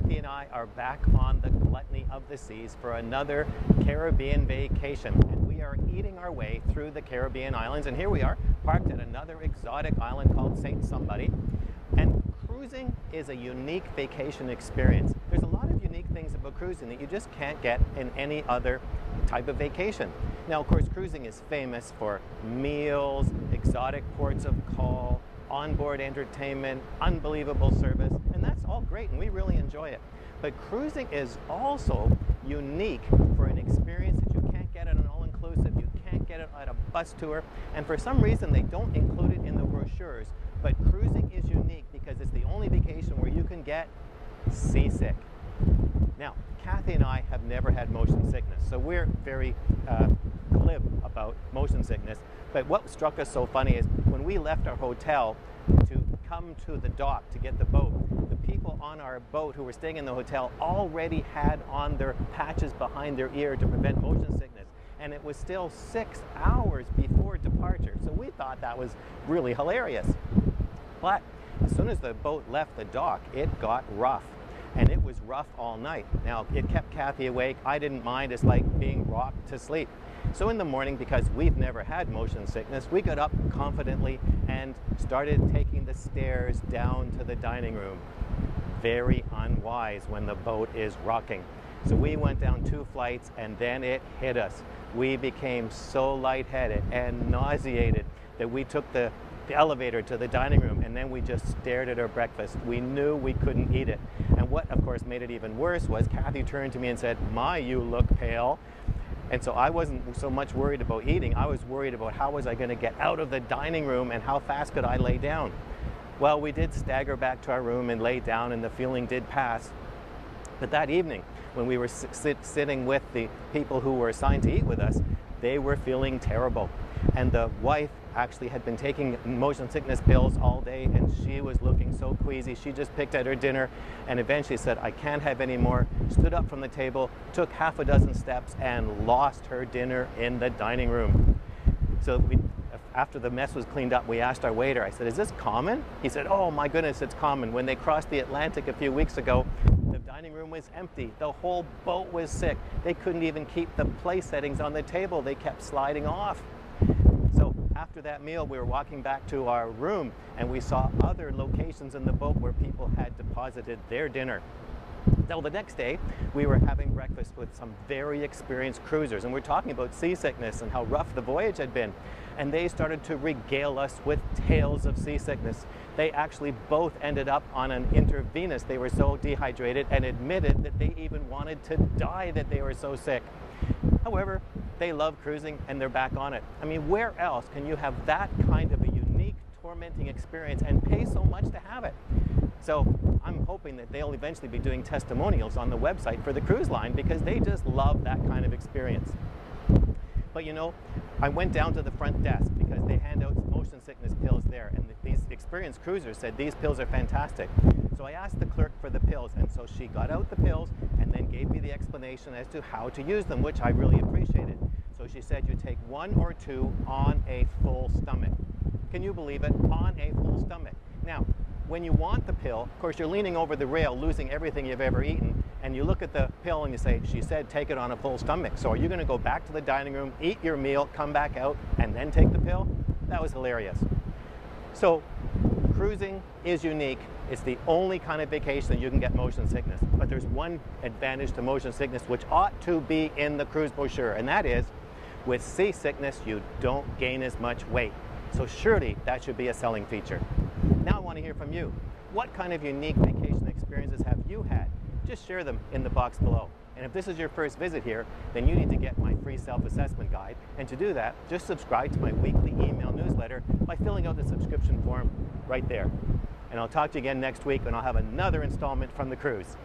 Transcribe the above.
Kathy and I are back on the gluttony of the seas for another Caribbean vacation. And we are eating our way through the Caribbean islands. And here we are, parked at another exotic island called Saint Somebody. And cruising is a unique vacation experience. There's a lot of unique things about cruising that you just can't get in any other type of vacation. Now, of course, cruising is famous for meals, exotic ports of call, onboard entertainment, unbelievable service, and that's all great and we really enjoy it. But cruising is also unique for an experience that you can't get at an all-inclusive, you can't get it at a bus tour, and for some reason they don't include it in the brochures. But cruising is unique because it's the only vacation where you can get seasick. Now, Kathy and I have never had motion sickness, so we're very glib about motion sickness. But what struck us so funny is when we left our hotel to come to the dock to get the boat, the people on our boat who were staying in the hotel already had on their patches behind their ear to prevent motion sickness. And it was still 6 hours before departure. So we thought that was really hilarious. But as soon as the boat left the dock, it got rough. And it was rough all night. Now, it kept Kathy awake. I didn't mind. It's like being rocked to sleep. So in the morning, because we've never had motion sickness, we got up confidently and started taking the stairs down to the dining room. Very unwise when the boat is rocking. So we went down 2 flights and then it hit us. We became so lightheaded and nauseated that we took the elevator to the dining room and then we just stared at our breakfast. We knew we couldn't eat it. And what of course made it even worse was Kathy turned to me and said, "My, you look pale." And so I wasn't so much worried about eating, I was worried about how was I going to get out of the dining room and how fast could I lay down. Well, we did stagger back to our room and lay down and the feeling did pass. But that evening, when we were sitting with the people who were assigned to eat with us, they were feeling terrible. And the wife actually had been taking motion sickness pills all day and she was looking so queasy. She just picked at her dinner and eventually said, "I can't have any more," stood up from the table, took half a dozen steps and lost her dinner in the dining room. So after the mess was cleaned up, we asked our waiter, I said, "Is this common?" He said, "Oh my goodness, it's common. When they crossed the Atlantic a few weeks ago, the dining room was empty. The whole boat was sick. They couldn't even keep the place settings on the table. They kept sliding off." So after that meal, we were walking back to our room and we saw other locations in the boat where people had deposited their dinner. Now, the next day, we were having breakfast with some very experienced cruisers, and we're talking about seasickness and how rough the voyage had been. And they started to regale us with tales of seasickness. They actually both ended up on an intravenous. They were so dehydrated and admitted that they even wanted to die that they were so sick. However, they love cruising and they're back on it. I mean, where else can you have that kind of a unique, tormenting experience and pay so much to have it? So I'm hoping that they'll eventually be doing testimonials on the website for the cruise line because they just love that kind of experience. But you know, I went down to the front desk because they hand out motion sickness pills there, and these experienced cruisers said these pills are fantastic. So I asked the clerk for the pills, and so she got out the pills and then gave me the explanation as to how to use them, which I really appreciated. So she said you take 1 or 2 on a full stomach. Can you believe it? On a full stomach. Now, when you want the pill, of course, you're leaning over the rail, losing everything you've ever eaten, and you look at the pill and you say, "She said take it on a full stomach." So are you going to go back to the dining room, eat your meal, come back out, and then take the pill? That was hilarious. So cruising is unique. It's the only kind of vacation that you can get motion sickness. But there's one advantage to motion sickness which ought to be in the cruise brochure, and that is with seasickness, you don't gain as much weight. So surely that should be a selling feature. Now I want to hear from you. What kind of unique vacation experiences have you had? Just share them in the box below. And if this is your first visit here, then you need to get my free self-assessment guide. And to do that, just subscribe to my weekly email newsletter by filling out the subscription form right there. And I'll talk to you again next week when I'll have another installment from the cruise.